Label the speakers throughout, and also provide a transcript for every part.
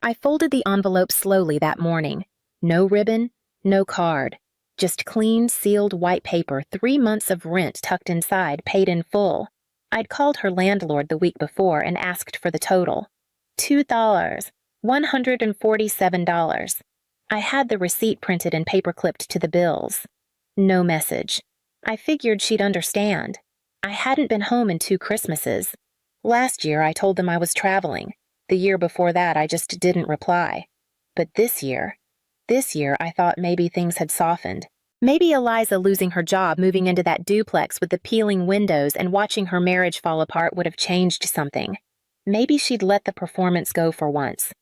Speaker 1: I folded the envelope slowly that morning. No ribbon, no card. Just clean, sealed white paper, 3 months of rent tucked inside, paid in full. I'd called her landlord the week before and asked for the total. $2. $147. I had the receipt printed and paper-clipped to the bills. No message. I figured she'd understand. I hadn't been home in 2 Christmases. Last year, I told them I was traveling. The year before that, I just didn't reply. But this year, I thought maybe things had softened. Maybe Eliza losing her job, moving into that duplex with the peeling windows, and watching her marriage fall apart would have changed something. Maybe she'd let the performance go for once.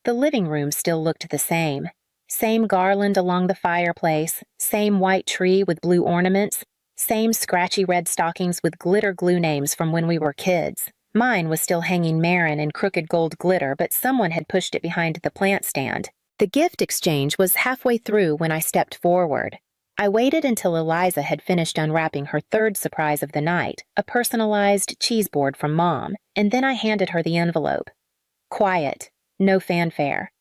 Speaker 1: The living room still looked the same. Same garland along the fireplace, same white tree with blue ornaments, same scratchy red stockings with glitter glue names from when we were kids. Mine was still hanging Marin in crooked gold glitter, but someone had pushed it behind the plant stand. The gift exchange was halfway through when I stepped forward. I waited until Eliza had finished unwrapping her 3rd surprise of the night, a personalized cheese board from Mom, and then I handed her the envelope. Quiet, no fanfare.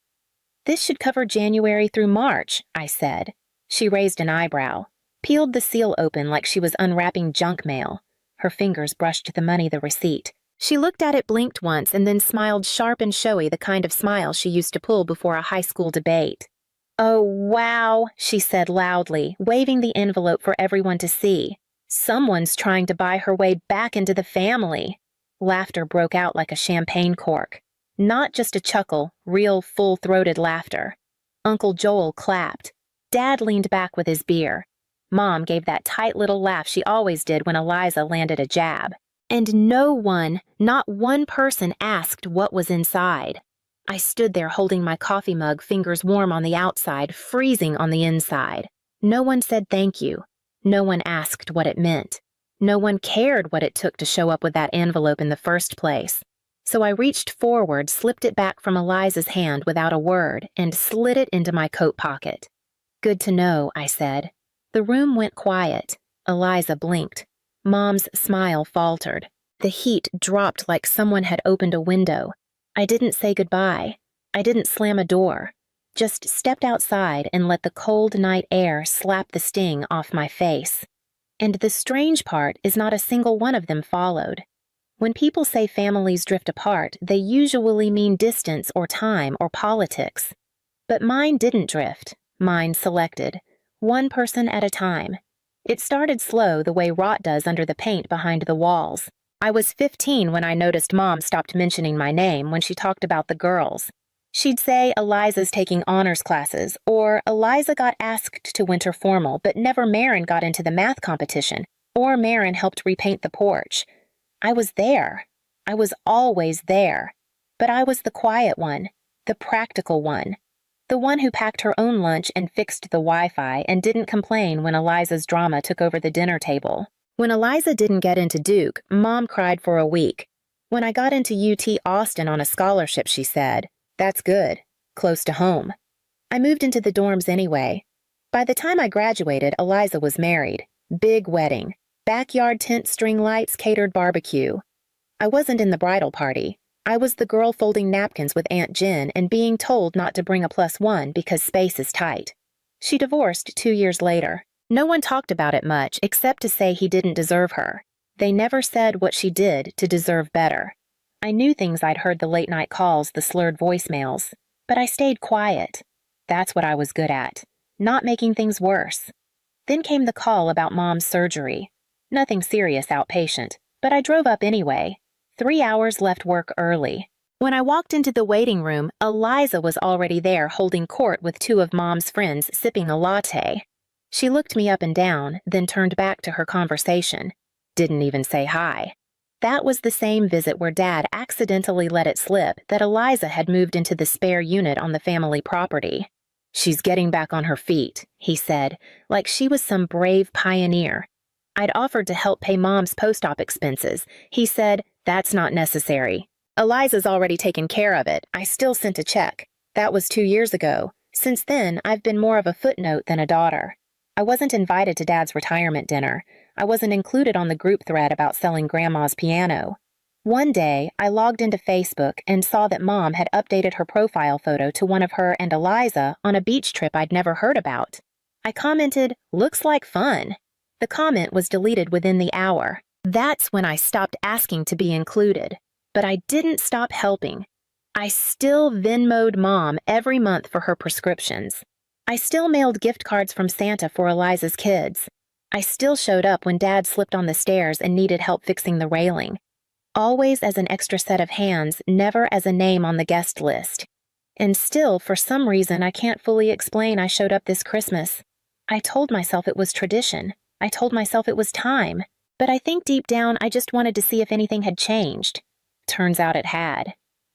Speaker 1: "This should cover January through March," I said. She raised an eyebrow, peeled the seal open like she was unwrapping junk mail. Her fingers brushed the money, the receipt. She looked at it, blinked once, and then smiled sharp and showy, the kind of smile she used to pull before a high school debate. "Oh, wow," she said loudly, waving the envelope for everyone to see. "Someone's trying to buy her way back into the family." Laughter broke out like a champagne cork. Not just a chuckle, real full-throated laughter. Uncle Joel clapped. Dad leaned back with his beer. Mom gave that tight little laugh she always did when Eliza landed a jab. And no one, not one person, asked what was inside. I stood there holding my coffee mug, fingers warm on the outside, freezing on the inside. No one said thank you. No one asked what it meant. No one cared what it took to show up with that envelope in the first place. So I reached forward, slipped it back from Eliza's hand without a word, and slid it into my coat pocket. "Good to know," I said. The room went quiet. Eliza blinked. Mom's smile faltered. The heat dropped like someone had opened a window. I didn't say goodbye. I didn't slam a door. Just stepped outside and let the cold night air slap the sting off my face. And the strange part is not a single one of them followed. When people say families drift apart, they usually mean distance or time or politics. But mine didn't drift. Mine selected. One person at a time. It started slow, the way rot does under the paint behind the walls. I was 15 when I noticed Mom stopped mentioning my name when she talked about the girls. She'd say Eliza's taking honors classes, or Eliza got asked to winter formal, but never Marin got into the math competition, or Marin helped repaint the porch. I was there. I was always there. But I was the quiet one, the practical one, the one who packed her own lunch and fixed the Wi-Fi and didn't complain when Eliza's drama took over the dinner table. When Eliza didn't get into Duke, Mom cried for a week. When I got into UT Austin on a scholarship, she said, "That's good. Close to home." I moved into the dorms anyway. By the time I graduated, Eliza was married. Big wedding. Backyard tent, string lights, catered barbecue. I wasn't in the bridal party. I was the girl folding napkins with Aunt Jen and being told not to bring a +1 because space is tight. She divorced 2 years later. No one talked about it much except to say he didn't deserve her. They never said what she did to deserve better. I knew things I'd heard, the late-night calls, the slurred voicemails. But I stayed quiet. That's what I was good at. Not making things worse. Then came the call about Mom's surgery. Nothing serious, outpatient. But I drove up anyway. 3 hours left work early. When I walked into the waiting room, Eliza was already there holding court with 2 of Mom's friends sipping a latte. She looked me up and down, then turned back to her conversation. Didn't even say hi. That was the same visit where Dad accidentally let it slip that Eliza had moved into the spare unit on the family property. "She's getting back on her feet," he said, like she was some brave pioneer. I'd offered to help pay Mom's post-op expenses. He said, "That's not necessary. Eliza's already taken care of it. I still sent a check. That was 2 years ago. Since then, I've been more of a footnote than a daughter. I wasn't invited to Dad's retirement dinner. I wasn't included on the group thread about selling Grandma's piano. One day, I logged into Facebook and saw that Mom had updated her profile photo to one of her and Eliza on a beach trip I'd never heard about. I commented, "Looks like fun." The comment was deleted within the hour. That's when I stopped asking to be included. But I didn't stop helping. I still Venmo'd Mom every month for her prescriptions. I still mailed gift cards from Santa for Eliza's kids. I still showed up when Dad slipped on the stairs and needed help fixing the railing. Always as an extra set of hands, never as a name on the guest list. And still, for some reason I can't fully explain, I showed up this Christmas. I told myself it was tradition. I told myself it was time. But I think deep down I just wanted to see if anything had changed. Turns out it had.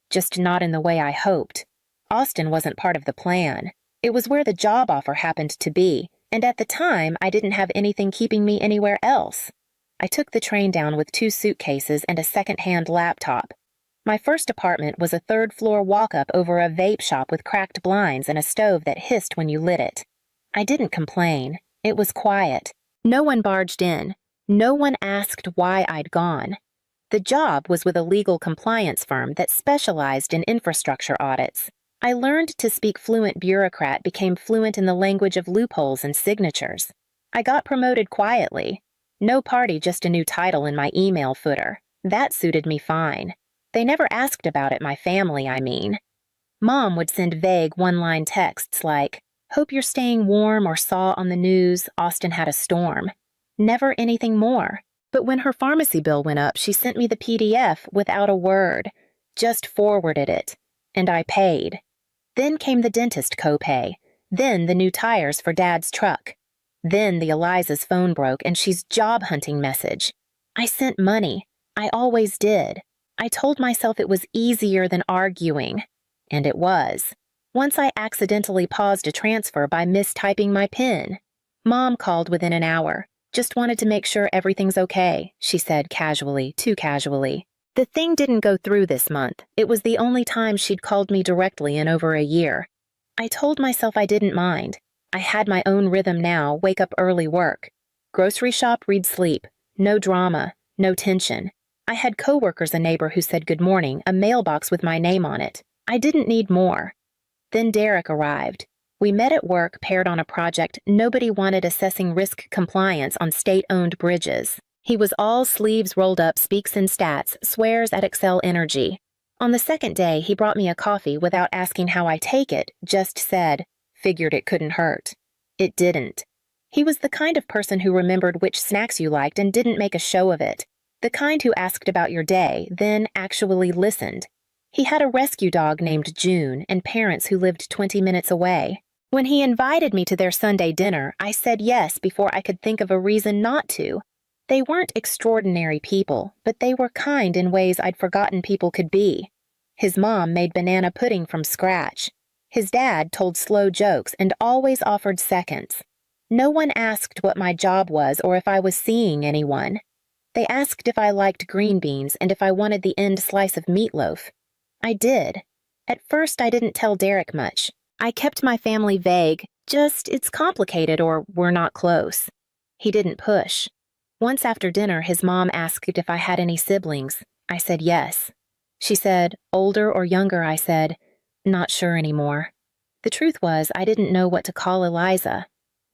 Speaker 1: Just not in the way I hoped. Austin wasn't part of the plan. It was where the job offer happened to be, and at the time I didn't have anything keeping me anywhere else. I took the train down with 2 suitcases and a second-hand laptop. My first apartment was a 3rd-floor walk-up over a vape shop with cracked blinds and a stove that hissed when you lit it. I didn't complain. It was quiet. No one barged in. No one asked why I'd gone. The job was with a legal compliance firm that specialized in infrastructure audits. I learned to speak fluent bureaucrat, became fluent in the language of loopholes and signatures. I got promoted quietly. No party, just a new title in my email footer. That suited me fine. They never asked about it, my family, I mean. Mom would send vague one-line texts like, "Hope you're staying warm," or "Saw on the news Austin had a storm." Never anything more. But when her pharmacy bill went up, she sent me the PDF without a word. Just forwarded it. And I paid. Then came the dentist copay. Then the new tires for Dad's truck. Then the Eliza's phone broke and she's job hunting message. I sent money. I always did. I told myself it was easier than arguing. And it was. Once I accidentally paused a transfer by mistyping my PIN. Mom called within an hour. "Just wanted to make sure everything's okay," she said casually, too casually. The thing didn't go through this month. It was the only time she'd called me directly in over a year. I told myself I didn't mind. I had my own rhythm now, wake up early, work. Grocery shop, read, sleep. No drama, no tension. I had coworkers, a neighbor who said good morning, a mailbox with my name on it. I didn't need more. Then Derek arrived. We met at work, paired on a project nobody wanted, assessing risk compliance on state-owned bridges. He was all sleeves rolled up, speaks in stats, swears at Excel energy. On the second day, he brought me a coffee without asking how I take it, just said, "Figured it couldn't hurt." It didn't. He was the kind of person who remembered which snacks you liked and didn't make a show of it. The kind who asked about your day, then actually listened. He had a rescue dog named June and parents who lived 20 minutes away. When he invited me to their Sunday dinner, I said yes before I could think of a reason not to. They weren't extraordinary people, but they were kind in ways I'd forgotten people could be. His mom made banana pudding from scratch. His dad told slow jokes and always offered seconds. No one asked what my job was or if I was seeing anyone. They asked if I liked green beans and if I wanted the end slice of meatloaf. I did. At first, I didn't tell Derek much. I kept my family vague, just "it's complicated" or "we're not close." He didn't push. Once after dinner, his mom asked if I had any siblings. I said yes. She said, "Older or younger?" I said, "Not sure anymore." The truth was, I didn't know what to call Eliza.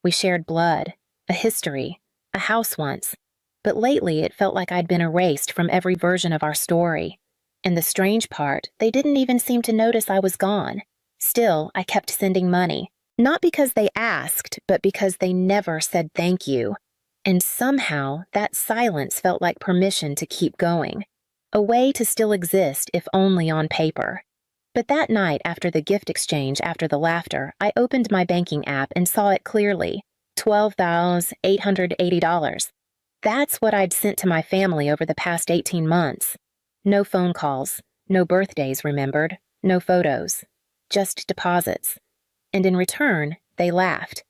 Speaker 1: We shared blood, a history, a house once. But lately, it felt like I'd been erased from every version of our story. And the strange part, they didn't even seem to notice I was gone. Still, I kept sending money. Not because they asked, but because they never said thank you. And somehow, that silence felt like permission to keep going. A way to still exist, if only on paper. But that night, after the gift exchange, after the laughter, I opened my banking app and saw it clearly. $12,880. That's what I'd sent to my family over the past 18 months. No phone calls, no birthdays remembered, no photos. Just deposits. And in return, they laughed.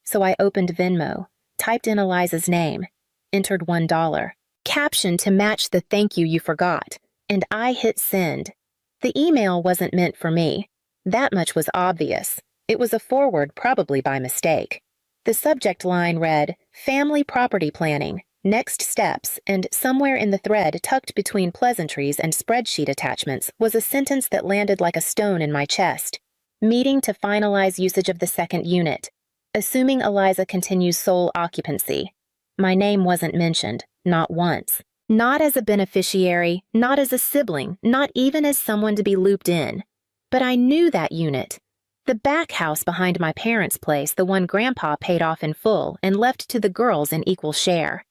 Speaker 1: So I opened Venmo, typed in Eliza's name, entered $1. Caption to match the "thank you forgot," and I hit send. The email wasn't meant for me. That much was obvious. It was a forward, probably by mistake. The subject line read, "Family Property Planning. Next steps, and somewhere in the thread tucked between pleasantries and spreadsheet attachments was a sentence that landed like a stone in my chest. Meeting to finalize usage of the second unit. Assuming Eliza continues sole occupancy. My name wasn't mentioned, not once. Not as a beneficiary, not as a sibling, not even as someone to be looped in. But I knew that unit. The back house behind my parents' place, the one Grandpa paid off in full and left to the girls in equal share.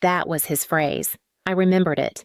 Speaker 1: That was his phrase. I remembered it.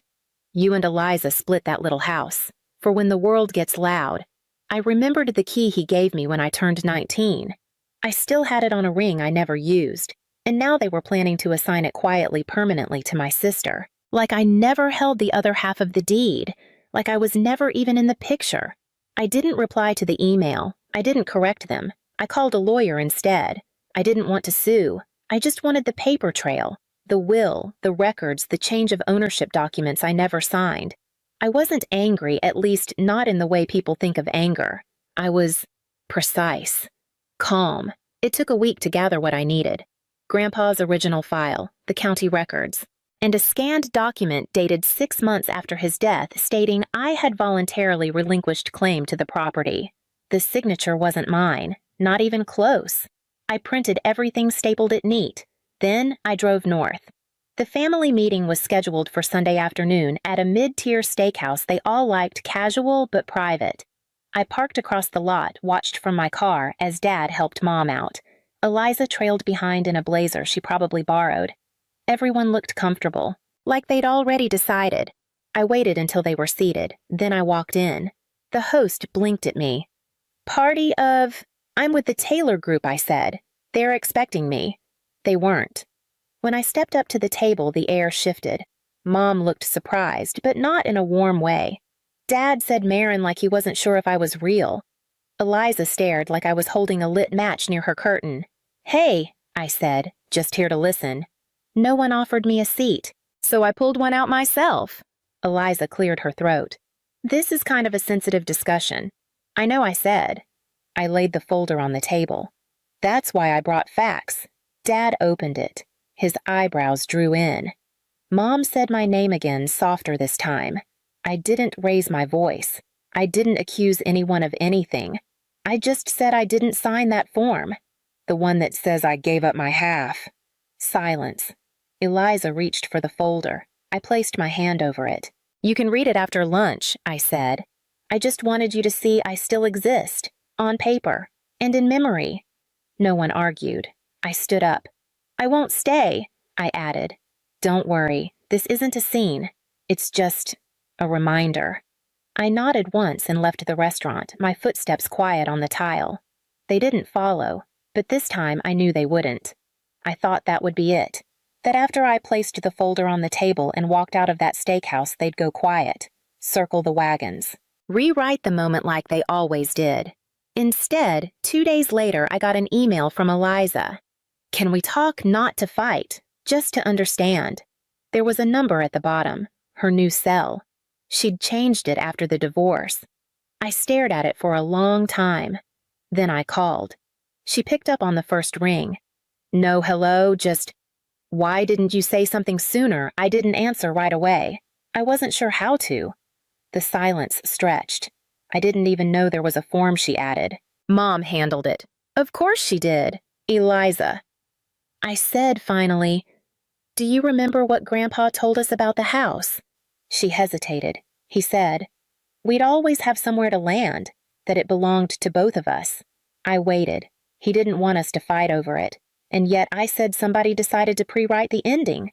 Speaker 1: You and Eliza split that little house. For when the world gets loud. I remembered the key he gave me when I turned 19. I still had it on a ring I never used, and now they were planning to assign it quietly permanently to my sister. Like I never held the other half of the deed. Like I was never even in the picture. I didn't reply to the email. I didn't correct them. I called a lawyer instead. I didn't want to sue. I just wanted the paper trail. The will, the records, the change of ownership documents I never signed. I wasn't angry, at least not in the way people think of anger. I was precise. Calm. It took a week to gather what I needed. Grandpa's original file, the county records, and a scanned document dated 6 months after his death stating I had voluntarily relinquished claim to the property. The signature wasn't mine, not even close. I printed everything, stapled it neat. Then I drove north. The family meeting was scheduled for Sunday afternoon at a mid-tier steakhouse they all liked, casual but private. I parked across the lot, watched from my car as Dad helped Mom out. Eliza trailed behind in a blazer she probably borrowed. Everyone looked comfortable, like they'd already decided. I waited until they were seated, then I walked in. The host blinked at me. "Party of..." "I'm with the Taylor group," I said. "They're expecting me." They weren't. When I stepped up to the table, the air shifted. Mom looked surprised, but not in a warm way. Dad said Marin like he wasn't sure if I was real. Eliza stared like I was holding a lit match near her curtain. "Hey," I said, just here to listen. No one offered me a seat, so I pulled one out myself. Eliza cleared her throat. "This is kind of a sensitive discussion." "I know," I said. I laid the folder on the table. "That's why I brought facts." Dad opened it. His eyebrows drew in. Mom said my name again, softer this time. I didn't raise my voice. I didn't accuse anyone of anything. I just said I didn't sign that form. The one that says I gave up my half. Silence. Eliza reached for the folder. I placed my hand over it. "You can read it after lunch," I said. "I just wanted you to see I still exist. On paper. And in memory." No one argued. I stood up. "I won't stay," I added. "Don't worry. This isn't a scene. It's just a reminder." I nodded once and left the restaurant, my footsteps quiet on the tile. They didn't follow, but this time I knew they wouldn't. I thought that would be it. That after I placed the folder on the table and walked out of that steakhouse, they'd go quiet, circle the wagons, rewrite the moment like they always did. Instead, 2 days later, I got an email from Eliza. "Can we talk not to fight, just to understand?" There was a number at the bottom, her new cell. She'd changed it after the divorce. I stared at it for a long time. Then I called. She picked up on the first ring. No hello, just, "Why didn't you say something sooner?" I didn't answer right away. I wasn't sure how to. The silence stretched. I didn't even know there was a form she added. "Mom handled it." "Of course she did. Eliza." I said finally, "Do you remember what Grandpa told us about the house?" She hesitated. He said, "We'd always have somewhere to land, that it belonged to both of us." I waited. He didn't want us to fight over it, and yet I said somebody decided to pre-write the ending.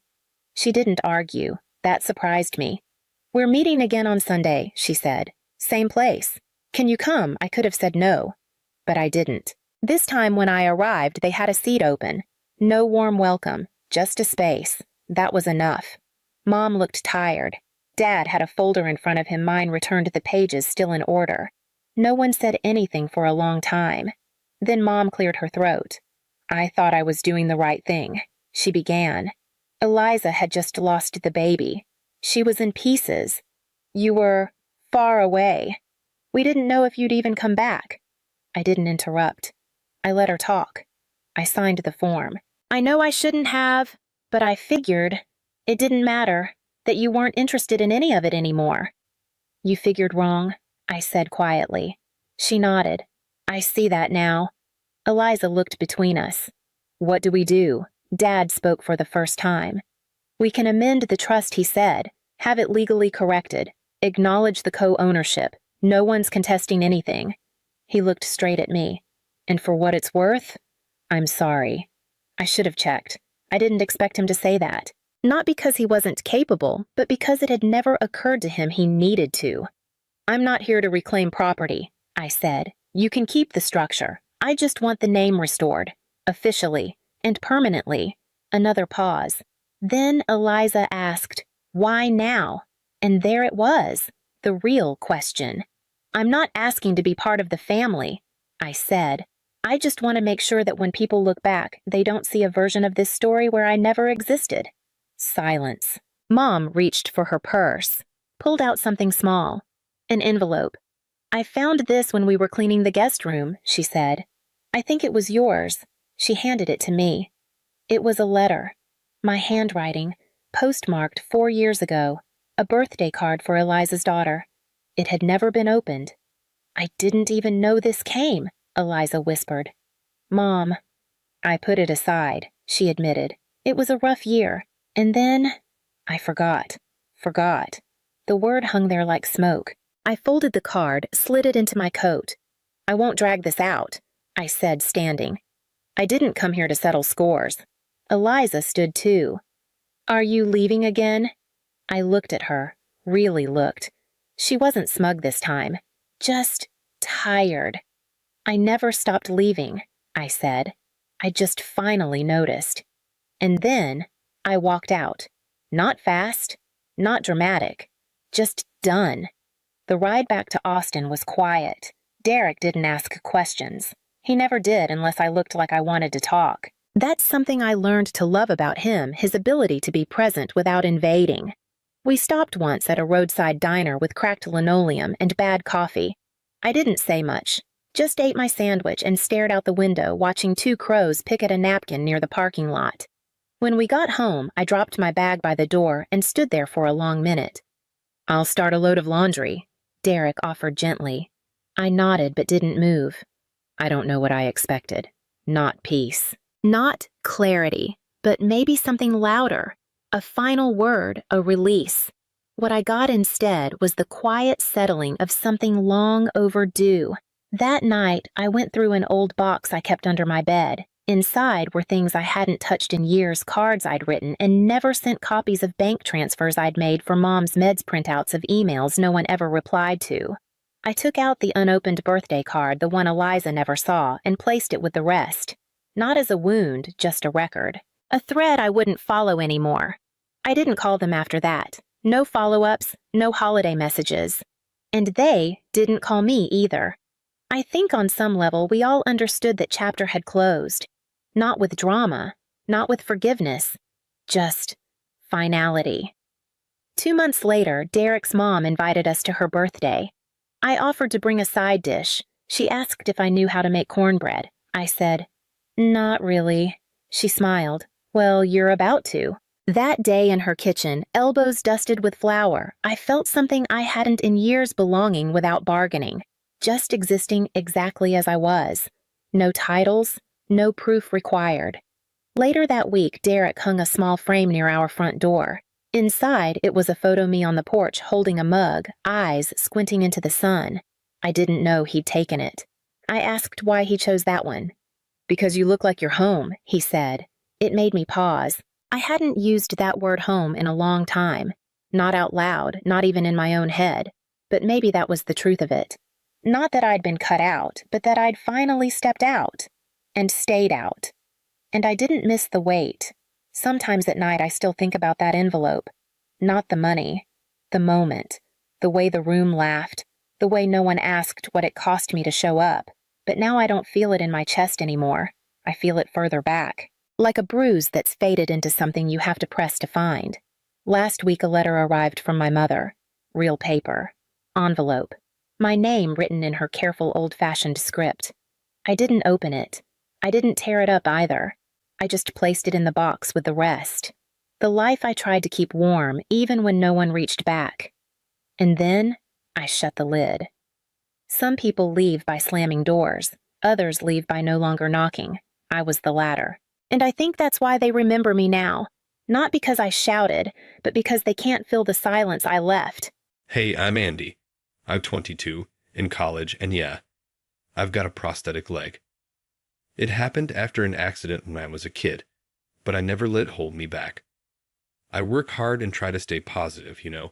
Speaker 1: She didn't argue. That surprised me. "We're meeting again on Sunday," she said. "Same place. Can you come?" I could have said no, but I didn't. This time when I arrived, they had a seat open. No warm welcome, just a space. That was enough. Mom looked tired. Dad had a folder in front of him, mine returned the pages still in order. No one said anything for a long time. Then Mom cleared her throat. "I thought I was doing the right thing," she began. "Eliza had just lost the baby. She was in pieces. You were far away. We didn't know if you'd even come back." I didn't interrupt. I let her talk. I signed the form. "I know I shouldn't have, but I figured..." It didn't matter, that you weren't interested in any of it anymore. You figured wrong, I said quietly. She nodded. I see that now. Eliza looked between us. What do we do? Dad spoke for the first time. We can amend the trust, he said, have it legally corrected, acknowledge the co-ownership. No one's contesting anything. He looked straight at me. And for what it's worth, I'm sorry. I should have checked. I didn't expect him to say that. Not because he wasn't capable, but because it had never occurred to him he needed to. I'm not here to reclaim property, I said. You can keep the structure. I just want the name restored, officially, and permanently. Another pause. Then Eliza asked, why now? And there it was, the real question. I'm not asking to be part of the family, I said. I just want to make sure that when people look back, they don't see a version of this story where I never existed. Silence. Mom reached for her purse, pulled out something small, an envelope. I found this when we were cleaning the guest room, she said. I think it was yours. She handed it to me. It was a letter. My handwriting, postmarked 4 years ago, a birthday card for Eliza's daughter. It had never been opened. I didn't even know this came, Eliza whispered. Mom. I put it aside, she admitted. It was a rough year. And then, I forgot. The word hung there like smoke. I folded the card, slid it into my coat. I won't drag this out, I said, standing. I didn't come here to settle scores. Eliza stood too. Are you leaving again? I looked at her, really looked. She wasn't smug this time, just tired. I never stopped leaving, I said. I just finally noticed. And then I walked out. Not fast, not dramatic, just done. The ride back to Austin was quiet. Derek didn't ask questions. He never did unless I looked like I wanted to talk. That's something I learned to love about him, his ability to be present without invading. We stopped once at a roadside diner with cracked linoleum and bad coffee. I didn't say much, just ate my sandwich and stared out the window watching 2 crows pick at a napkin near the parking lot. When we got home, I dropped my bag by the door and stood there for a long minute. I'll start a load of laundry, Derek offered gently. I nodded but didn't move. I don't know what I expected. Not peace. Not clarity, but maybe something louder. A final word, a release. What I got instead was the quiet settling of something long overdue. That night, I went through an old box I kept under my bed. Inside were things I hadn't touched in years, cards I'd written, and never sent copies of bank transfers I'd made for Mom's meds printouts of emails no one ever replied to. I took out the unopened birthday card, the one Eliza never saw, and placed it with the rest. Not as a wound, just a record. A thread I wouldn't follow anymore. I didn't call them after that. No follow-ups, no holiday messages. And they didn't call me either. I think on some level we all understood that chapter had closed. Not with drama, not with forgiveness, just finality. 2 months later, Derek's mom invited us to her birthday. I offered to bring a side dish. She asked if I knew how to make cornbread. I said, not really. She smiled. Well, you're about to. That day in her kitchen, elbows dusted with flour, I felt something I hadn't in years, belonging without bargaining, just existing exactly as I was. No titles, no proof required. Later that week, Derek hung a small frame near our front door. Inside, it was a photo me on the porch holding a mug, eyes squinting into the sun. I didn't know he'd taken it. I asked why he chose that one. Because you look like you're home, he said. It made me pause. I hadn't used that word home in a long time. Not out loud, not even in my own head. But maybe that was the truth of it. Not that I'd been cut out, but that I'd finally stepped out. And stayed out. And I didn't miss the wait. Sometimes at night I still think about that envelope. Not the money. The moment. The way the room laughed. The way no one asked what it cost me to show up. But now I don't feel it in my chest anymore. I feel it further back. Like a bruise that's faded into something you have to press to find. Last week a letter arrived from my mother. Real paper. Envelope. My name written in her careful old-fashioned script. I didn't open it. I didn't tear it up either. I just placed it in the box with the rest. The life I tried to keep warm even when no one reached back. And then I shut the lid. Some people leave by slamming doors. Others leave by no longer knocking. I was the latter. And I think that's why they remember me now. Not because I shouted, but because they can't fill the silence I left.
Speaker 2: Hey, I'm Andy. I'm 22, in college, and yeah, I've got a prosthetic leg. It happened after an accident when I was a kid, but I never let it hold me back. I work hard and try to stay positive, you know.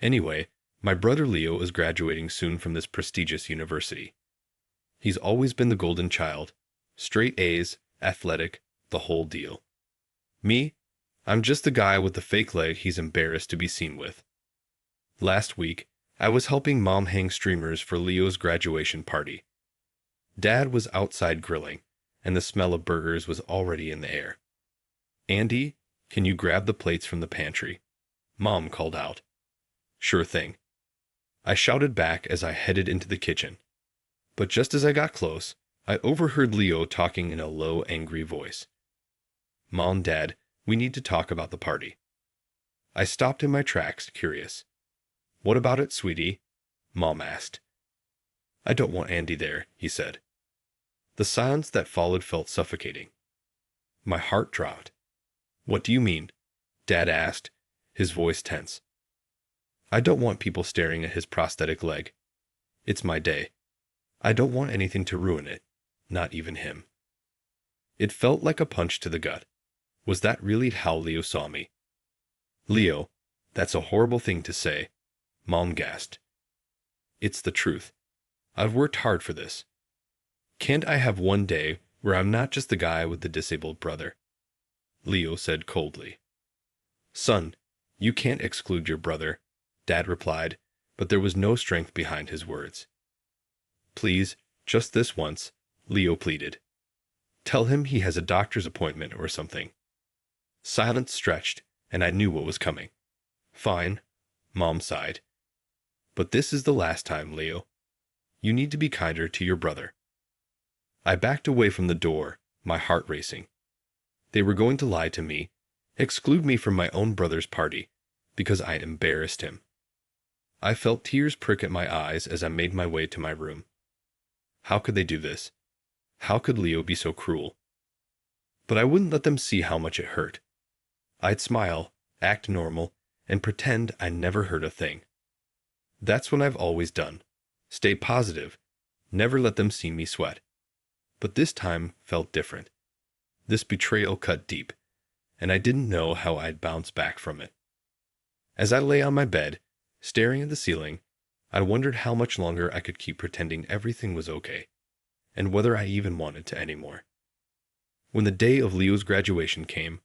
Speaker 2: Anyway, my brother Leo is graduating soon from this prestigious university. He's always been the golden child, straight A's, athletic, the whole deal. Me, I'm just the guy with the fake leg he's embarrassed to be seen with. Last week, I was helping Mom hang streamers for Leo's graduation party. Dad was outside grilling, and the smell of burgers was already in the air. Andy, can you grab the plates from the pantry? Mom called out. Sure thing. I shouted back as I headed into the kitchen. But just as I got close, I overheard Leo talking in a low, angry voice. Mom, Dad, we need to talk about the party. I stopped in my tracks, curious. What about it, sweetie? Mom asked. I don't want Andy there, he said. The silence that followed felt suffocating. My heart dropped. What do you mean? Dad asked, his voice tense. I don't want people staring at his prosthetic leg. It's my day. I don't want anything to ruin it, not even him. It felt like a punch to the gut. Was that really how Leo saw me? Leo, that's a horrible thing to say, Mom gasped. It's the truth. I've worked hard for this. Can't I have one day where I'm not just the guy with the disabled brother? Leo said coldly. Son, you can't exclude your brother, Dad replied, but there was no strength behind his words. Please, just this once, Leo pleaded. Tell him he has a doctor's appointment or something. Silence stretched, and I knew what was coming. Fine, Mom sighed. But this is the last time, Leo. You need to be kinder to your brother. I backed away from the door, my heart racing. They were going to lie to me, exclude me from my own brother's party, because I embarrassed him. I felt tears prick at my eyes as I made my way to my room. How could they do this? How could Leo be so cruel? But I wouldn't let them see how much it hurt. I'd smile, act normal, and pretend I never heard a thing. That's what I've always done. Stay positive. Never let them see me sweat. But this time felt different. This betrayal cut deep, and I didn't know how I'd bounce back from it. As I lay on my bed, staring at the ceiling, I wondered how much longer I could keep pretending everything was okay, and whether I even wanted to anymore. When the day of Leo's graduation came,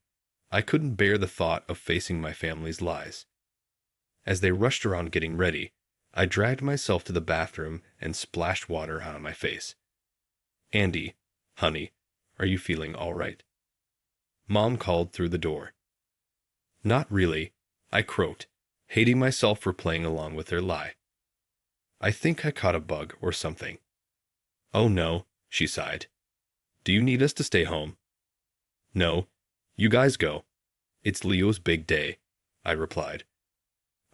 Speaker 2: I couldn't bear the thought of facing my family's lies. As they rushed around getting ready, I dragged myself to the bathroom and splashed water on my face. Andy, honey, are you feeling all right? Mom called through the door. Not really, I croaked, hating myself for playing along with their lie. I think I caught a bug or something. Oh no, she sighed. Do you need us to stay home? No, you guys go. It's Leo's big day, I replied.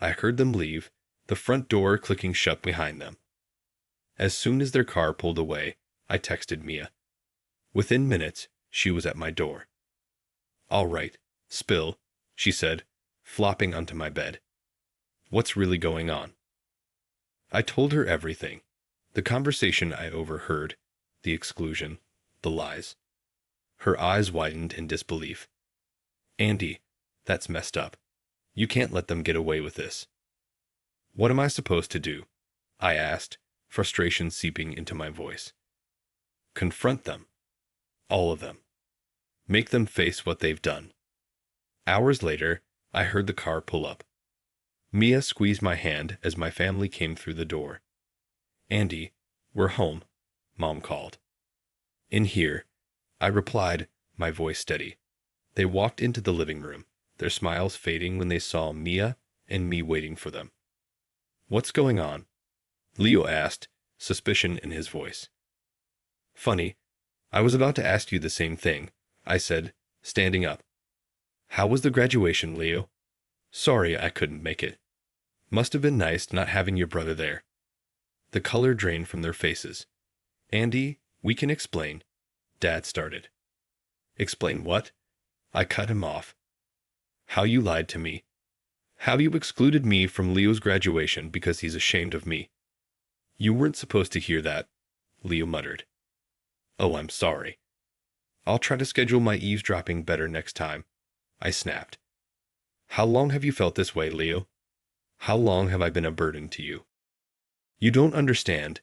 Speaker 2: I heard them leave, the front door clicking shut behind them. As soon as their car pulled away, I texted Mia. Within minutes, she was at my door. All right, spill, she said, flopping onto my bed. What's really going on? I told her everything. The conversation I overheard, the exclusion, the lies. Her eyes widened in disbelief. Andy, that's messed up. You can't let them get away with this. What am I supposed to do? I asked, frustration seeping into my voice. Confront them. All of them. Make them face what they've done. Hours later, I heard the car pull up. Mia squeezed my hand as my family came through the door. Andy, we're home, Mom called. In here, I replied, my voice steady. They walked into the living room, their smiles fading when they saw Mia and me waiting for them. What's going on? Leo asked, suspicion in his voice. Funny, I was about to ask you the same thing, I said, standing up. How was the graduation, Leo? Sorry I couldn't make it. Must have been nice not having your brother there. The color drained from their faces. Andy, we can explain. Dad started. Explain what? I cut him off. How you lied to me. How you excluded me from Leo's graduation because he's ashamed of me. You weren't supposed to hear that, Leo muttered. Oh, I'm sorry. I'll try to schedule my eavesdropping better next time, I snapped. How long have you felt this way, Leo? How long have I been a burden to you? You don't understand,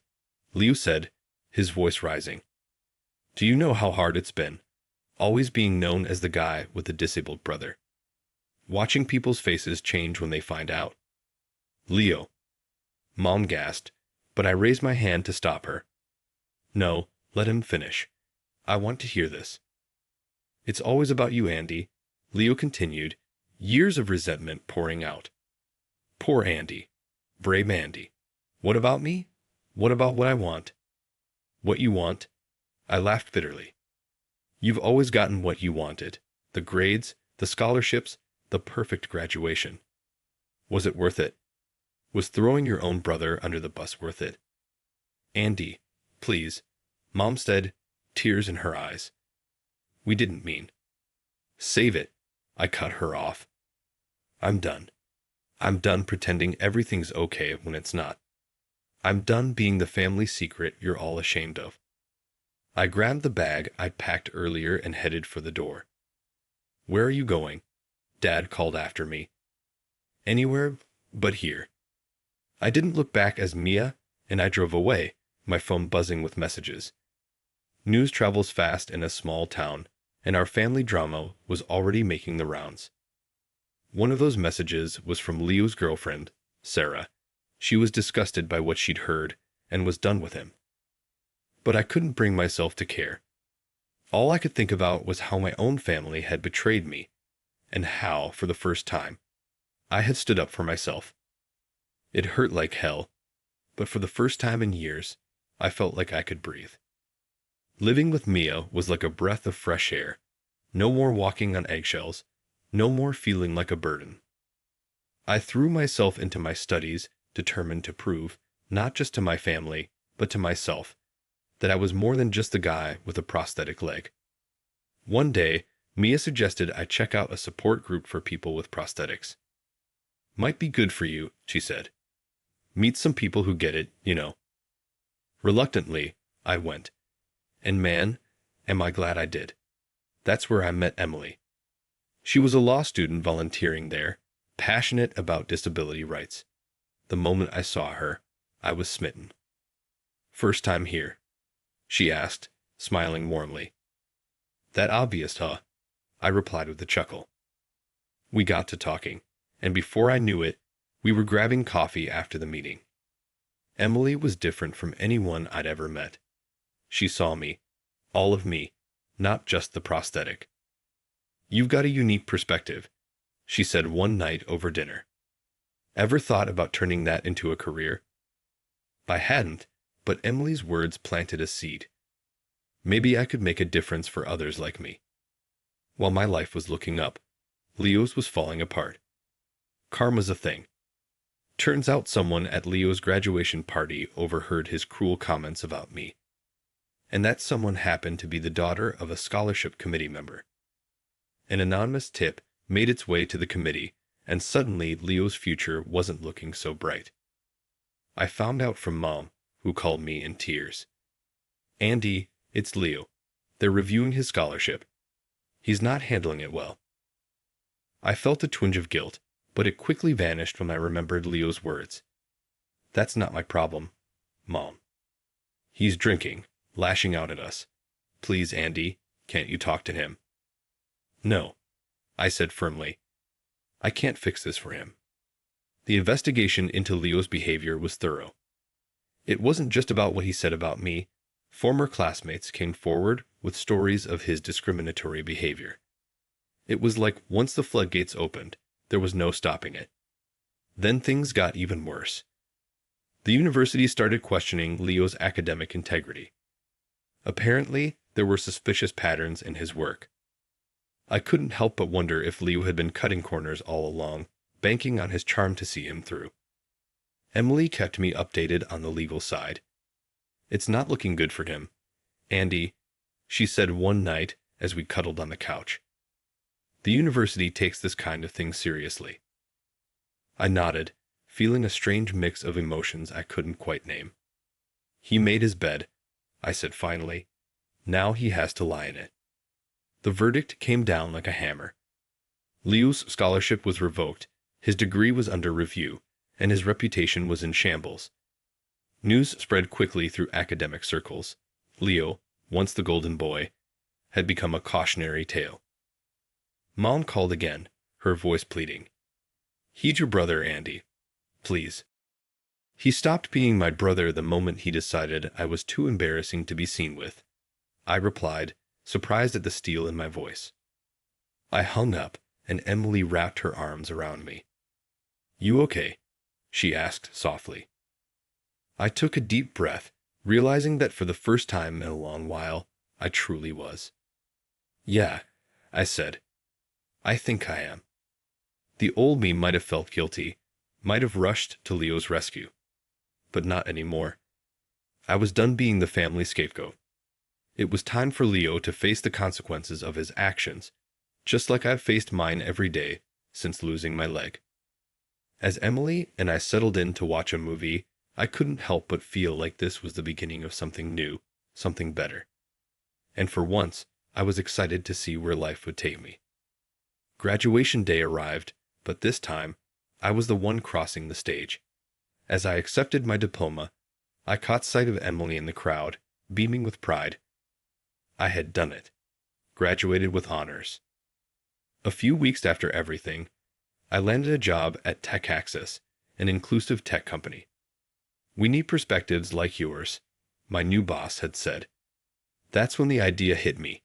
Speaker 2: Leo said, his voice rising. Do you know how hard it's been, always being known as the guy with the disabled brother? Watching people's faces change when they find out. Leo. Mom gasped, but I raised my hand to stop her. No, let him finish. I want to hear this. It's always about you, Andy, Leo continued, years of resentment pouring out. Poor Andy. Brave Andy. What about me? What about what I want? What you want? I laughed bitterly. You've always gotten what you wanted. The grades, the scholarships, the perfect graduation. Was it worth it? Was throwing your own brother under the bus worth it? Andy, please, Mom said, tears in her eyes. We didn't mean. Save it. I cut her off. I'm done. I'm done pretending everything's okay when it's not. I'm done being the family secret you're all ashamed of. I grabbed the bag I'd packed earlier and headed for the door. Where are you going? Dad called after me. Anywhere but here. I didn't look back as Mia, and I drove away, my phone buzzing with messages. News travels fast in a small town, and our family drama was already making the rounds. One of those messages was from Leo's girlfriend, Sarah. She was disgusted by what she'd heard and was done with him. But I couldn't bring myself to care. All I could think about was how my own family had betrayed me, and how, for the first time, I had stood up for myself. It hurt like hell, but for the first time in years, I felt like I could breathe. Living with Mia was like a breath of fresh air. No more walking on eggshells, no more feeling like a burden. I threw myself into my studies, determined to prove, not just to my family, but to myself, that I was more than just the guy with a prosthetic leg. One day, Mia suggested I check out a support group for people with prosthetics. Might be good for you, she said. Meet some people who get it, you know. Reluctantly, I went. And man, am I glad I did. That's where I met Emily. She was a law student volunteering there, passionate about disability rights. The moment I saw her, I was smitten. First time here? She asked, smiling warmly. That obvious, huh? I replied with a chuckle. We got to talking, and before I knew it, we were grabbing coffee after the meeting. Emily was different from anyone I'd ever met. She saw me, all of me, not just the prosthetic. You've got a unique perspective, she said one night over dinner. Ever thought about turning that into a career? I hadn't, but Emily's words planted a seed. Maybe I could make a difference for others like me. While my life was looking up, Leo's was falling apart. Karma's a thing. Turns out someone at Leo's graduation party overheard his cruel comments about me. And that someone happened to be the daughter of a scholarship committee member. An anonymous tip made its way to the committee, and suddenly Leo's future wasn't looking so bright. I found out from Mom, who called me in tears. Andy, it's Leo. They're reviewing his scholarship. He's not handling it well. I felt a twinge of guilt, but it quickly vanished when I remembered Leo's words. That's not my problem, Mom. He's drinking, lashing out at us. Please, Andy, can't you talk to him? No, I said firmly. I can't fix this for him. The investigation into Leo's behavior was thorough. It wasn't just about what he said about me. Former classmates came forward with stories of his discriminatory behavior. It was like once the floodgates opened, there was no stopping it. Then things got even worse. The university started questioning Leo's academic integrity. Apparently, there were suspicious patterns in his work. I couldn't help but wonder if Leo had been cutting corners all along, banking on his charm to see him through. Emily kept me updated on the legal side. "It's not looking good for him, Andy," she said one night as we cuddled on the couch. "The university takes this kind of thing seriously." I nodded, feeling a strange mix of emotions I couldn't quite name. "He made his bed," I said finally. "Now he has to lie in it." The verdict came down like a hammer. Leo's scholarship was revoked, his degree was under review, and his reputation was in shambles. News spread quickly through academic circles. Leo, once the golden boy, had become a cautionary tale. Mom called again, her voice pleading. "Heed your brother, Andy. Please." He stopped being my brother the moment he decided I was too embarrassing to be seen with. I replied, surprised at the steel in my voice. I hung up, and Emily wrapped her arms around me. "You okay?" she asked softly. I took a deep breath, realizing that for the first time in a long while, I truly was. "Yeah," I said. "I think I am." The old me might have felt guilty, might have rushed to Leo's rescue. But not anymore. I was done being the family scapegoat. It was time for Leo to face the consequences of his actions, just like I've faced mine every day since losing my leg. As Emily and I settled in to watch a movie, I couldn't help but feel like this was the beginning of something new, something better. And for once, I was excited to see where life would take me. Graduation day arrived, but this time, I was the one crossing the stage. As I accepted my diploma, I caught sight of Emily in the crowd, beaming with pride. I had done it. Graduated with honors. A few weeks after everything, I landed a job at Tech Access, an inclusive tech company. "We need perspectives like yours," my new boss had said. That's when the idea hit me,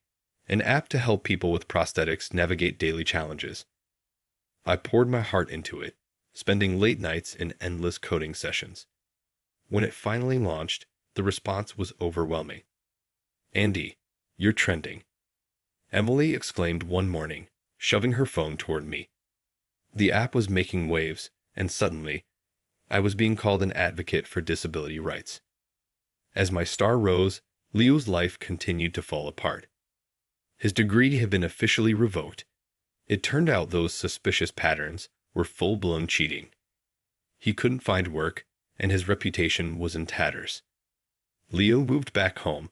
Speaker 2: an app to help people with prosthetics navigate daily challenges. I poured my heart into it, spending late nights in endless coding sessions. When it finally launched, the response was overwhelming. "Andy, you're trending," Emily exclaimed one morning, shoving her phone toward me. The app was making waves, and suddenly, I was being called an advocate for disability rights. As my star rose, Leo's life continued to fall apart. His degree had been officially revoked. It turned out those suspicious patterns were full-blown cheating. He couldn't find work, and his reputation was in tatters. Leo moved back home,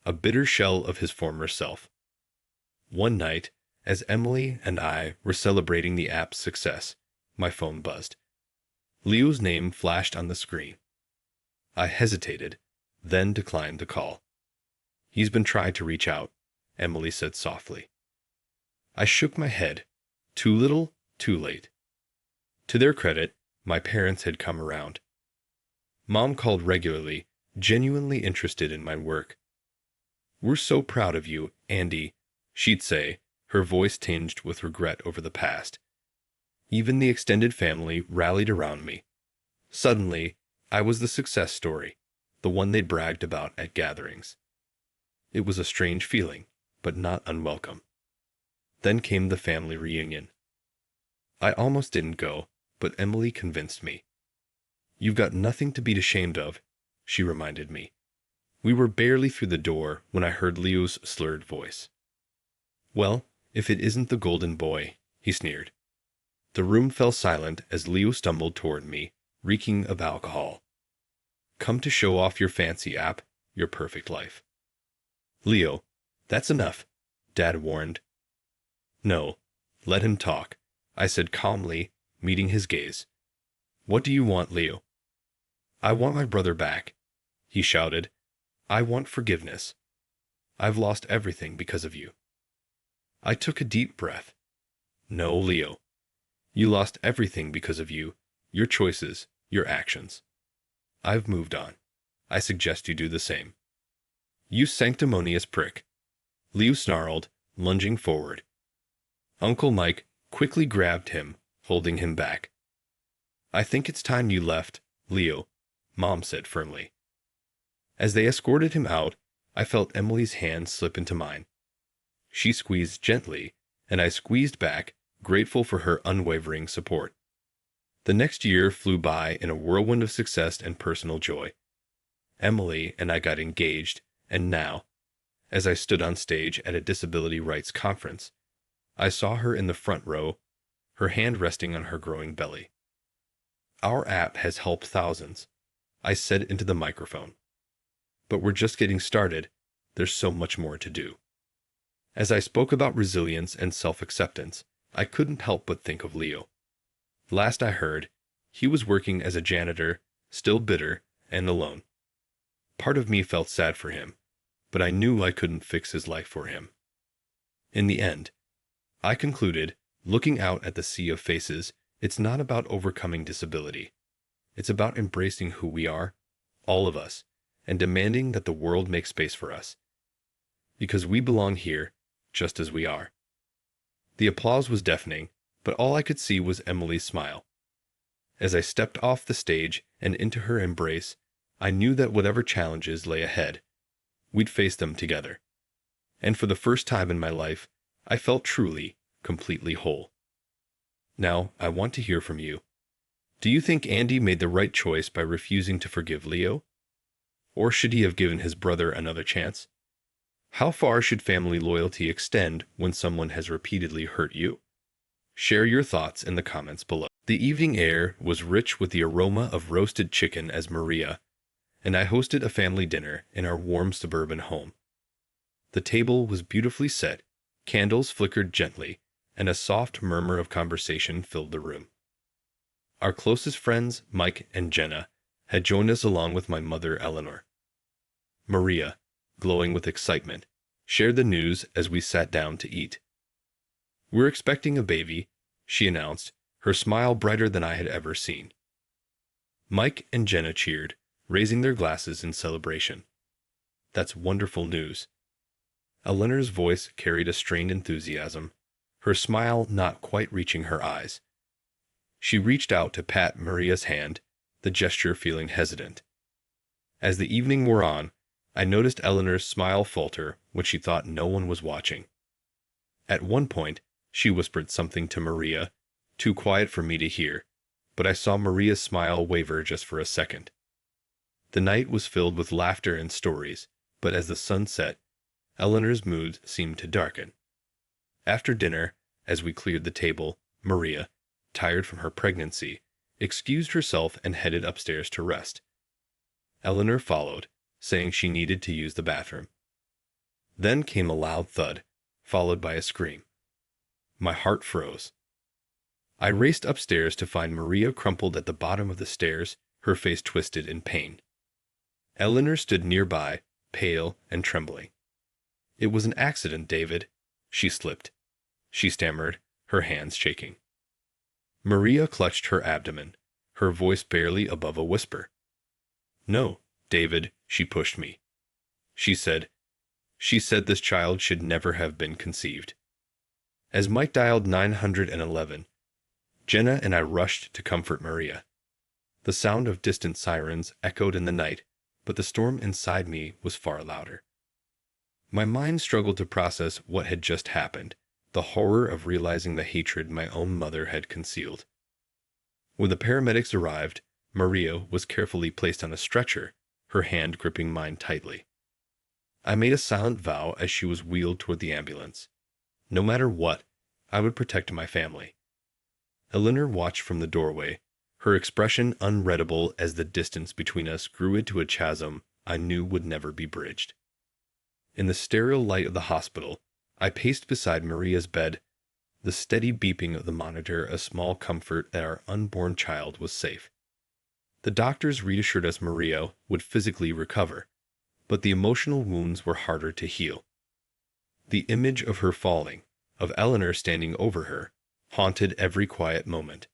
Speaker 2: a bitter shell of his former self. One night, as Emily and I were celebrating the app's success, my phone buzzed. Leo's name flashed on the screen. I hesitated, then declined the call. "He's been trying to reach out," Emily said softly. I shook my head. Too little, too late. To their credit, my parents had come around. Mom called regularly, genuinely interested in my work. "We're so proud of you, Andy," she'd say, her voice tinged with regret over the past. Even the extended family rallied around me. Suddenly, I was the success story, the one they'd bragged about at gatherings. It was a strange feeling, but not unwelcome. Then came the family reunion. I almost didn't go, but Emily convinced me. "You've got nothing to be ashamed of," she reminded me. We were barely through the door when I heard Leo's slurred voice. "Well, if it isn't the golden boy," he sneered. The room fell silent as Leo stumbled toward me, reeking of alcohol. "Come to show off your fancy app, your perfect life." "Leo, that's enough," Dad warned. "No, let him talk," I said calmly, meeting his gaze. "What do you want, Leo?" "I want my brother back," he shouted. "I want forgiveness. I've lost everything because of you." I took a deep breath. "No, Leo. You lost everything because of you, your choices, your actions. I've moved on. I suggest you do the same." "You sanctimonious prick," Leo snarled, lunging forward. Uncle Mike quickly grabbed him, holding him back. "I think it's time you left, Leo," Mom said firmly. As they escorted him out, I felt Emily's hand slip into mine. She squeezed gently, and I squeezed back, grateful for her unwavering support. The next year flew by in a whirlwind of success and personal joy. Emily and I got engaged, and now, as I stood on stage at a disability rights conference, I saw her in the front row, her hand resting on her growing belly. "Our app has helped thousands," I said into the microphone. "But we're just getting started. There's so much more to do." As I spoke about resilience and self-acceptance, I couldn't help but think of Leo. Last I heard, he was working as a janitor, still bitter and alone. Part of me felt sad for him, but I knew I couldn't fix his life for him. In the end, I concluded, looking out at the sea of faces, it's not about overcoming disability. It's about embracing who we are, all of us, and demanding that the world make space for us. Because we belong here, just as we are. The applause was deafening, but all I could see was Emily's smile. As I stepped off the stage and into her embrace, I knew that whatever challenges lay ahead, we'd face them together. And for the first time in my life, I felt truly, completely whole. Now, I want to hear from you. Do you think Andy made the right choice by refusing to forgive Leo? Or should he have given his brother another chance? How far should family loyalty extend when someone has repeatedly hurt you? Share your thoughts in the comments below. The evening air was rich with the aroma of roasted chicken as Maria and I hosted a family dinner in our warm suburban home. The table was beautifully set, candles flickered gently, and a soft murmur of conversation filled the room. Our closest friends, Mike and Jenna, had joined us along with my mother, Eleanor. Maria, glowing with excitement, shared the news as we sat down to eat. "We're expecting a baby," she announced, her smile brighter than I had ever seen. Mike and Jenna cheered, raising their glasses in celebration. "That's wonderful news." Eleanor's voice carried a strained enthusiasm, her smile not quite reaching her eyes. She reached out to pat Maria's hand, the gesture feeling hesitant. As the evening wore on, I noticed Eleanor's smile falter when she thought no one was watching. At one point, she whispered something to Maria, too quiet for me to hear, but I saw Maria's smile waver just for a second. The night was filled with laughter and stories, but as the sun set, Eleanor's mood seemed to darken. After dinner, as we cleared the table, Maria, tired from her pregnancy, excused herself and headed upstairs to rest. Eleanor followed, saying she needed to use the bathroom. Then came a loud thud, followed by a scream. My heart froze. I raced upstairs to find Maria crumpled at the bottom of the stairs, her face twisted in pain. Eleanor stood nearby, pale and trembling. "It was an accident, David," she slipped. She stammered, her hands shaking. Maria clutched her abdomen, her voice barely above a whisper. "No, David," she pushed me. She said this child should never have been conceived. As Mike dialed 911, Jenna and I rushed to comfort Maria. The sound of distant sirens echoed in the night, but the storm inside me was far louder. My mind struggled to process what had just happened, the horror of realizing the hatred my own mother had concealed. When the paramedics arrived, Maria was carefully placed on a stretcher, her hand gripping mine tightly. I made a silent vow as she was wheeled toward the ambulance. No matter what, I would protect my family. Eleanor watched from the doorway, her expression unreadable as the distance between us grew into a chasm I knew would never be bridged. In the sterile light of the hospital, I paced beside Maria's bed, the steady beeping of the monitor a small comfort that our unborn child was safe. The doctors reassured us Maria would physically recover, but the emotional wounds were harder to heal. The image of her falling, of Eleanor standing over her, haunted every quiet moment.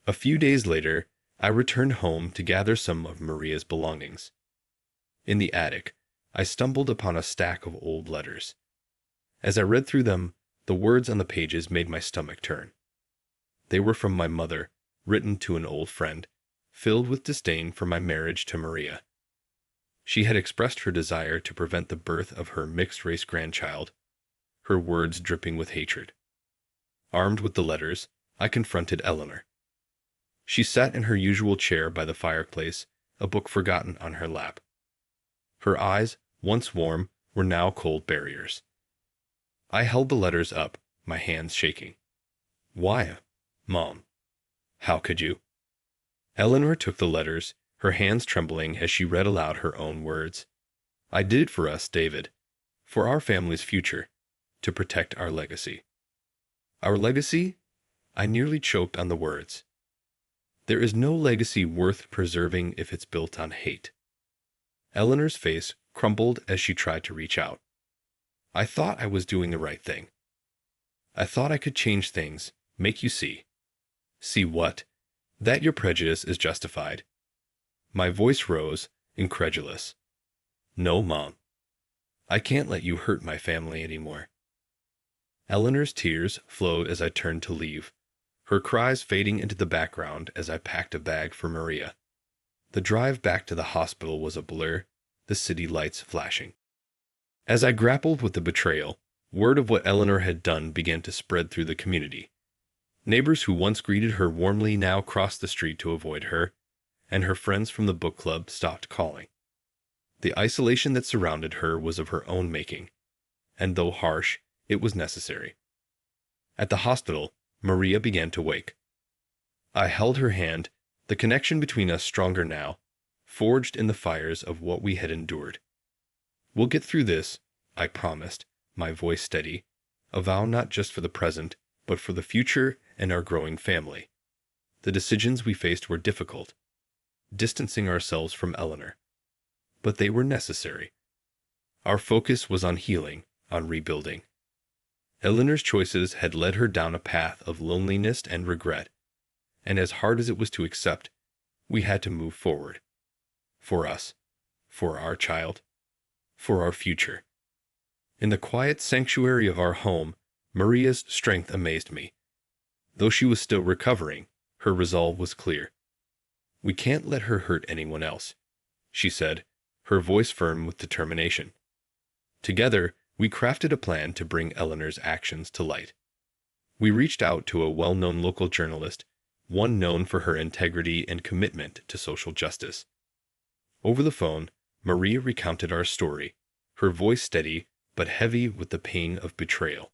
Speaker 2: A few days later, I returned home to gather some of Maria's belongings. In the attic, I stumbled upon a stack of old letters. As I read through them, the words on the pages made my stomach turn. They were from my mother, written to an old friend, filled with disdain for my marriage to Maria. She had expressed her desire to prevent the birth of her mixed-race grandchild. her words dripping with hatred. Armed with the letters, I confronted Eleanor. She sat in her usual chair by the fireplace, a book forgotten on her lap. Her eyes, once warm, were now cold barriers. I held the letters up, my hands shaking. Why, Mom? How could you? Eleanor took the letters, her hands trembling as she read aloud her own words. I did it for us, David. For our family's future. To protect our legacy. Our legacy? I nearly choked on the words. There is no legacy worth preserving if it's built on hate. Eleanor's face crumbled as she tried to reach out. I thought I was doing the right thing. I thought I could change things, make you see. See what? That your prejudice is justified. My voice rose, incredulous. No, Mom. I can't let you hurt my family anymore. Eleanor's tears flowed as I turned to leave, her cries fading into the background as I packed a bag for Maria. The drive back to the hospital was a blur, the city lights flashing. As I grappled with the betrayal, word of what Eleanor had done began to spread through the community. Neighbors who once greeted her warmly now crossed the street to avoid her, and her friends from the book club stopped calling. The isolation that surrounded her was of her own making, and though harsh, it was necessary. At the hospital, Maria began to wake. I held her hand, the connection between us stronger now, forged in the fires of what we had endured. We'll get through this, I promised, my voice steady, a vow not just for the present, but for the future and our growing family. The decisions we faced were difficult, distancing ourselves from Eleanor. But they were necessary. Our focus was on healing, on rebuilding. Eleanor's choices had led her down a path of loneliness and regret, and as hard as it was to accept, we had to move forward. For us, for our child, for our future. In the quiet sanctuary of our home, Maria's strength amazed me. Though she was still recovering, her resolve was clear. We can't let her hurt anyone else, she said, her voice firm with determination. Together, we crafted a plan to bring Eleanor's actions to light. We reached out to a well-known local journalist, one known for her integrity and commitment to social justice. Over the phone, Maria recounted our story, her voice steady but heavy with the pain of betrayal.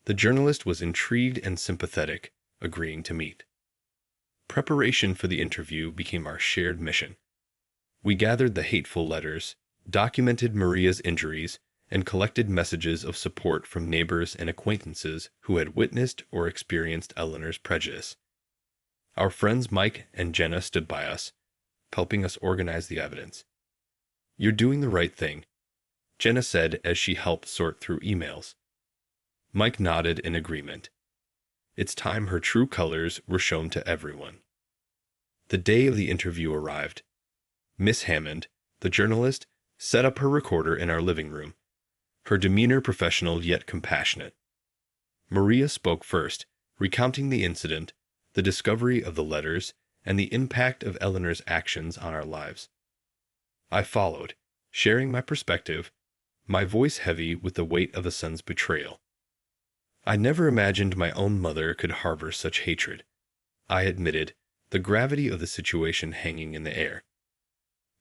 Speaker 2: The journalist was intrigued and sympathetic, agreeing to meet. Preparation for the interview became our shared mission. We gathered the hateful letters, documented Maria's injuries, and collected messages of support from neighbors and acquaintances who had witnessed or experienced Eleanor's prejudice. Our friends Mike and Jenna stood by us, helping us organize the evidence. You're doing the right thing, Jenna said as she helped sort through emails. Mike nodded in agreement. It's time her true colors were shown to everyone. The day of the interview arrived. Miss Hammond, the journalist, set up her recorder in our living room, her demeanor professional yet compassionate. Maria spoke first, recounting the incident, the discovery of the letters, and the impact of Eleanor's actions on our lives. I followed, sharing my perspective, my voice heavy with the weight of a son's betrayal. I never imagined my own mother could harbor such hatred, I admitted, the gravity of the situation hanging in the air.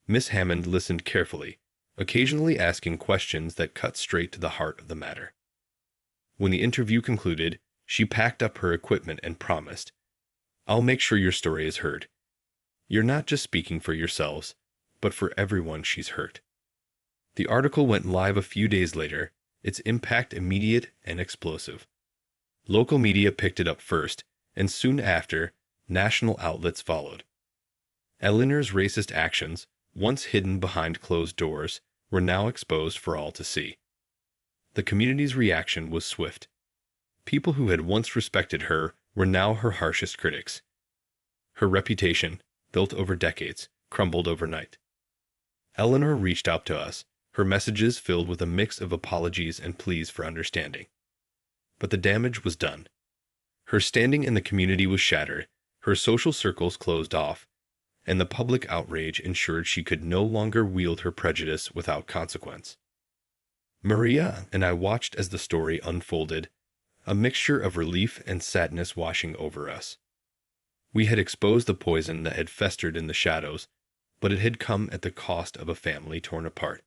Speaker 2: Miss Hammond listened carefully, occasionally asking questions that cut straight to the heart of the matter. When the interview concluded, she packed up her equipment and promised, I'll make sure your story is heard. You're not just speaking for yourselves, but for everyone she's hurt. The article went live a few days later, its impact immediate and explosive. Local media picked it up first, and soon after, national outlets followed. Eleanor's racist actions, once hidden behind closed doors, were now exposed for all to see. The community's reaction was swift. People who had once respected her were now her harshest critics. Her reputation, built over decades, crumbled overnight. Eleanor reached out to us, her messages filled with a mix of apologies and pleas for understanding. But the damage was done. Her standing in the community was shattered, her social circles closed off, and the public outrage ensured she could no longer wield her prejudice without consequence. Maria and I watched as the story unfolded, a mixture of relief and sadness washing over us. We had exposed the poison that had festered in the shadows, but it had come at the cost of a family torn apart.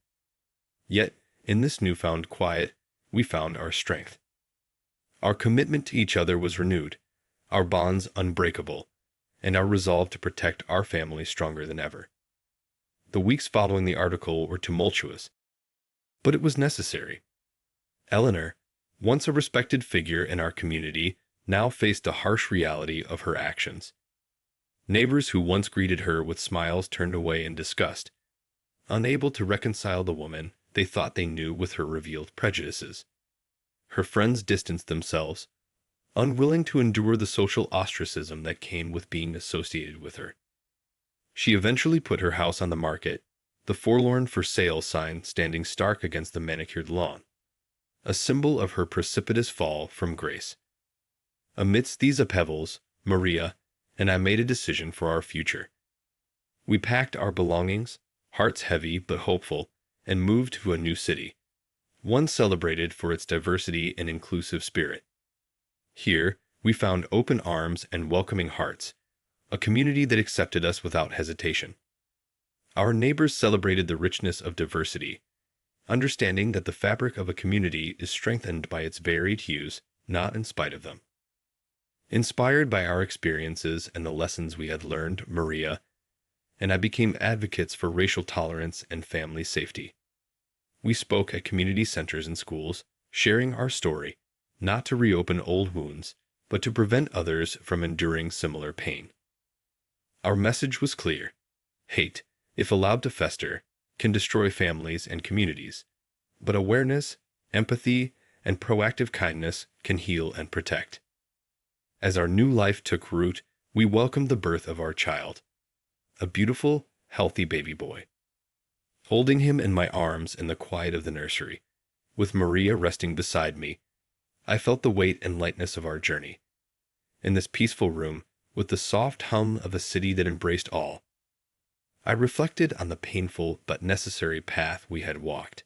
Speaker 2: Yet, in this newfound quiet, we found our strength. Our commitment to each other was renewed, our bonds unbreakable, and our resolve to protect our family stronger than ever. The weeks following the article were tumultuous, but it was necessary. Eleanor, once a respected figure in our community, now faced the harsh reality of her actions. Neighbors who once greeted her with smiles turned away in disgust, unable to reconcile the woman they thought they knew with her revealed prejudices. Her friends distanced themselves, unwilling to endure the social ostracism that came with being associated with her. She eventually put her house on the market, the forlorn for sale sign standing stark against the manicured lawn, a symbol of her precipitous fall from grace. Amidst these upheavals, Maria and I made a decision for our future. We packed our belongings, hearts heavy but hopeful, and moved to a new city, one celebrated for its diversity and inclusive spirit. Here, we found open arms and welcoming hearts, a community that accepted us without hesitation. Our neighbors celebrated the richness of diversity, understanding that the fabric of a community is strengthened by its varied hues, not in spite of them. Inspired by our experiences and the lessons we had learned, Maria and I became advocates for racial tolerance and family safety. We spoke at community centers and schools, sharing our story, not to reopen old wounds, but to prevent others from enduring similar pain. Our message was clear. Hate, if allowed to fester, can destroy families and communities, but awareness, empathy, and proactive kindness can heal and protect. As our new life took root, we welcomed the birth of our child, a beautiful, healthy baby boy. Holding him in my arms in the quiet of the nursery, with Maria resting beside me, I felt the weight and lightness of our journey. In this peaceful room, with the soft hum of a city that embraced all, I reflected on the painful but necessary path we had walked.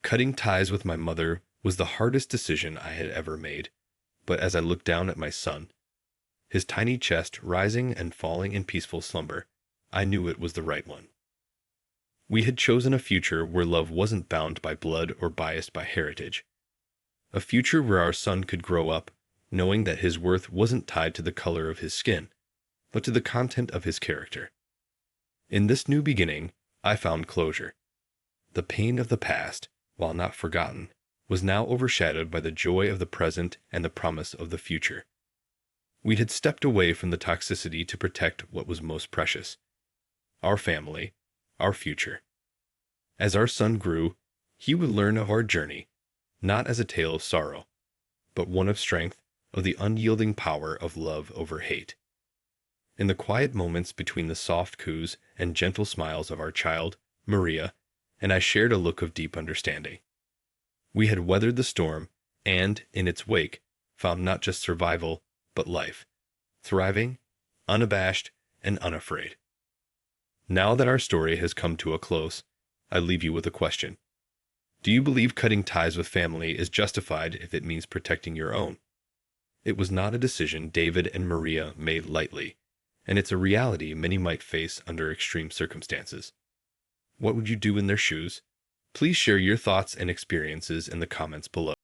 Speaker 2: Cutting ties with my mother was the hardest decision I had ever made, but as I looked down at my son, his tiny chest rising and falling in peaceful slumber, I knew it was the right one. We had chosen a future where love wasn't bound by blood or biased by heritage. A future where our son could grow up knowing that his worth wasn't tied to the color of his skin, but to the content of his character. In this new beginning, I found closure. The pain of the past, while not forgotten, was now overshadowed by the joy of the present and the promise of the future. We had stepped away from the toxicity to protect what was most precious: our family, our future. As our son grew, he would learn of our journey, not as a tale of sorrow, but one of strength, of the unyielding power of love over hate. In the quiet moments between the soft coos and gentle smiles of our child, Maria, and I shared a look of deep understanding. We had weathered the storm and, in its wake, found not just survival, but life, thriving, unabashed, and unafraid. Now that our story has come to a close, I leave you with a question. Do you believe cutting ties with family is justified if it means protecting your own? It was not a decision David and Maria made lightly, and it's a reality many might face under extreme circumstances. What would you do in their shoes? Please share your thoughts and experiences in the comments below.